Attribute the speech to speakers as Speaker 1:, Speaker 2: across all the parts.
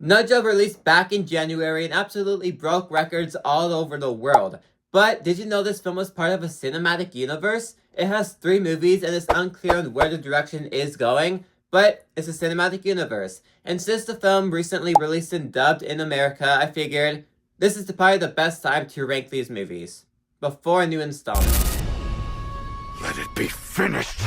Speaker 1: Naja released back in January and absolutely broke records all over the world. But did you know this film was part of a cinematic universe? It has 3 movies and it's unclear on where the direction is going, but it's a cinematic universe. And since the film recently released and dubbed in America, I figured this is probably the best time to rank these movies before a new installment.
Speaker 2: Let it be finished!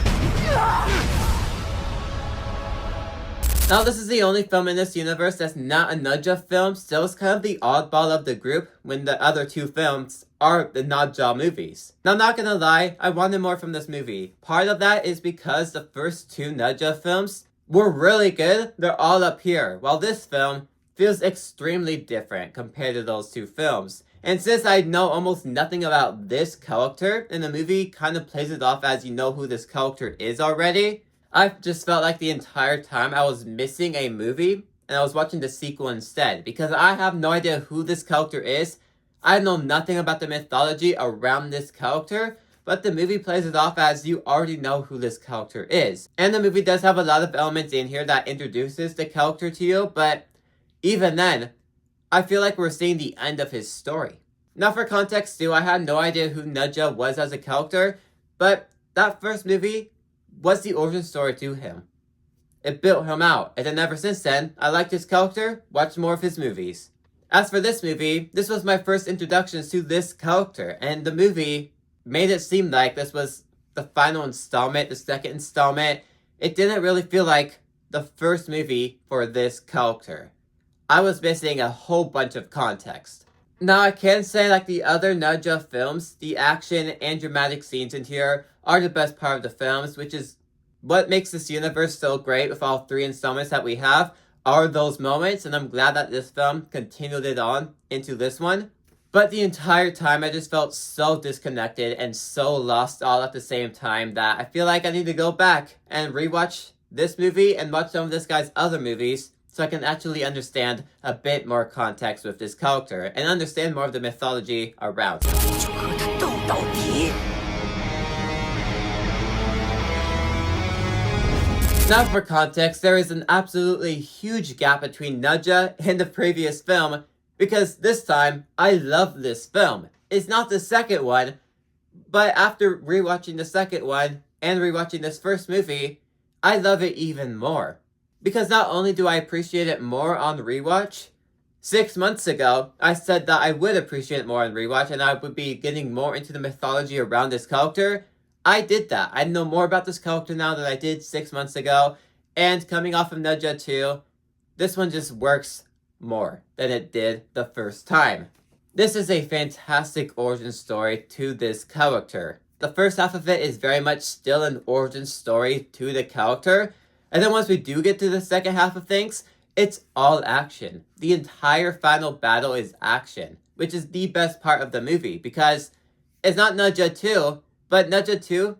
Speaker 1: Now, this is the only film in this universe that's not a Naja film, still it's kind of the oddball of the group when the other 2 films are the Naja movies. Now, I'm not gonna lie, I wanted more from this movie. Part of that is because the first 2 Naja films were really good, they're all up here, while this film feels extremely different compared to those 2 films. And since I know almost nothing about this character, and the movie kind of plays it off as you know who this character is already, I just felt like the entire time I was missing a movie, and I was watching the sequel instead, because I have no idea who this character is. I know nothing about the mythology around this character, but the movie plays it off as you already know who this character is. And the movie does have a lot of elements in here that introduces the character to you, but even then, I feel like we're seeing the end of his story. Now for context too, I had no idea who Naja was as a character, but that first movie was the origin story to him. It built him out, and then ever since then, I liked his character, watched more of his movies. As for this movie, this was my first introduction to this character, and the movie made it seem like this was the final installment, the second installment. It didn't really feel like the first movie for this character. I was missing a whole bunch of context. Now I can say like the other Naja films, the action and dramatic scenes in here are the best part of the films, which is what makes this universe so great with all 3 installments that we have, are those moments, and I'm glad that this film continued it on into this one. But the entire time I just felt so disconnected and so lost all at the same time that I feel like I need to go back and rewatch this movie and watch some of this guy's other movies so I can actually understand a bit more context with this character and understand more of the mythology around him. Now for context, there is an absolutely huge gap between Naja and the previous film, because this time, I love this film. It's not the second one, but after rewatching the second one and rewatching this first movie, I love it even more. Because not only do I appreciate it more on rewatch, 6 months ago, I said that I would appreciate it more on rewatch and I would be getting more into the mythology around this character. I did that. I know more about this character now than I did 6 months ago, and coming off of Naja 2, this one just works more than it did the first time. This is a fantastic origin story to this character. The first half of it is very much still an origin story to the character, and then once we do get to the second half of things, it's all action. The entire final battle is action, which is the best part of the movie, because it's not Naja 2, but Naja 2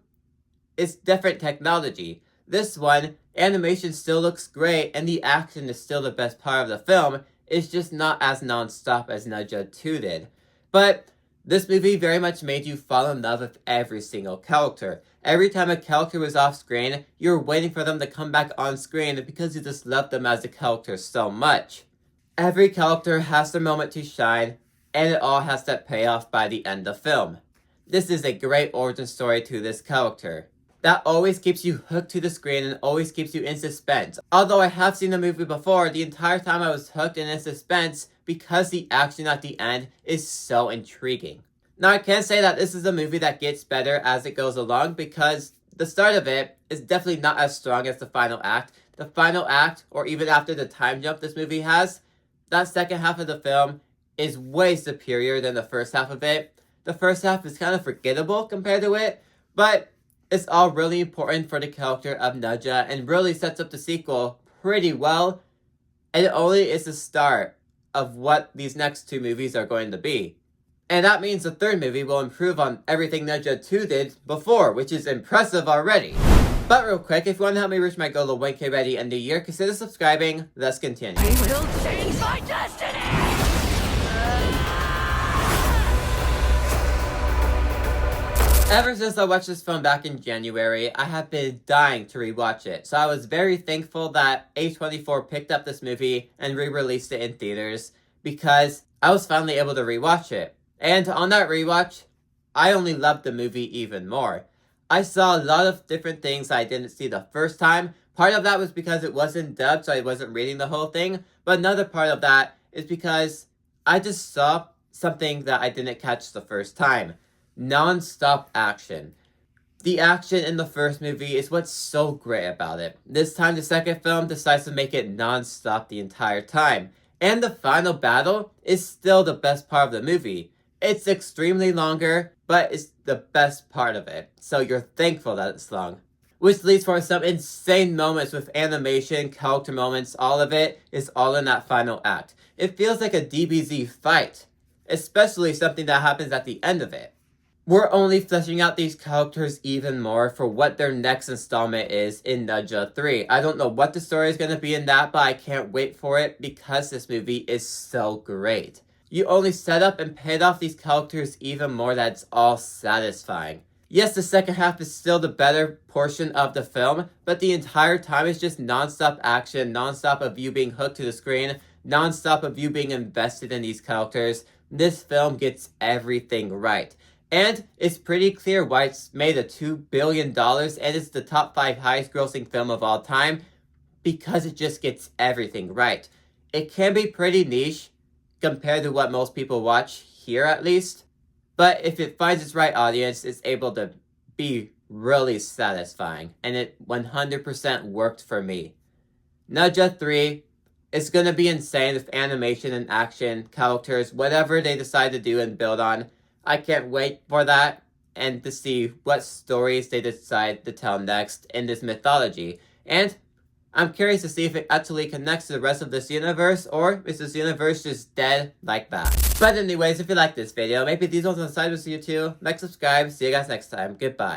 Speaker 1: is different technology. This one, animation still looks great, and the action is still the best part of the film. It's just not as non-stop as Naja 2 did. But this movie very much made you fall in love with every single character. Every time a character was off screen, you were waiting for them to come back on screen because you just loved them as a character so much. Every character has their moment to shine, and it all has that payoff by the end of film. This is a great origin story to this character. That always keeps you hooked to the screen and always keeps you in suspense. Although I have seen the movie before, the entire time I was hooked and in suspense because the action at the end is so intriguing. Now I can say that this is a movie that gets better as it goes along because the start of it is definitely not as strong as the final act. The final act, or even after the time jump this movie has, that second half of the film is way superior than the first half of it. The first half is kind of forgettable compared to it, but it's all really important for the character of Naja and really sets up the sequel pretty well, and it only is the start of what these next 2 movies are going to be. And that means the third movie will improve on everything Naja 2 did before, which is impressive already. But real quick, if you want to help me reach my goal of 1K by the end of the year, consider subscribing. Let's continue.
Speaker 3: I will change my destiny!
Speaker 1: Ever since I watched this film back in January, I have been dying to rewatch it, so I was very thankful that A24 picked up this movie and re-released it in theaters, because I was finally able to rewatch it. And on that rewatch, I only loved the movie even more. I saw a lot of different things I didn't see the first time. Part of that was because it wasn't dubbed, so I wasn't reading the whole thing, but another part of that is because I just saw something that I didn't catch the first time. Non-stop action. The action in the first movie is what's so great about it. This time the second film decides to make it non-stop the entire time. And the final battle is still the best part of the movie. It's extremely longer, but it's the best part of it. So you're thankful that it's long. Which leads for some insane moments with animation, character moments, all of it is all in that final act. It feels like a DBZ fight. Especially something that happens at the end of it. We're only fleshing out these characters even more for what their next installment is in Nudja 3. I don't know what the story is going to be in that, but I can't wait for it because this movie is so great. You only set up and paid off these characters even more that it's all satisfying. Yes, the second half is still the better portion of the film, but the entire time is just non-stop action, non-stop of you being hooked to the screen, non-stop of you being invested in these characters. This film gets everything right. And it's pretty clear why it's made a $2 billion and it's the top 5 highest grossing film of all time, because it just gets everything right. It can be pretty niche compared to what most people watch here at least, but if it finds its right audience, it's able to be really satisfying, and it 100% worked for me. Nudja 3 is going to be insane with animation and action, characters, whatever they decide to do and build on. I can't wait for that and to see what stories they decide to tell next in this mythology. And I'm curious to see if it actually connects to the rest of this universe, or is this universe just dead like that? But anyways, if you like this video, maybe these ones on the side will see you too. Like, subscribe, see you guys next time. Goodbye.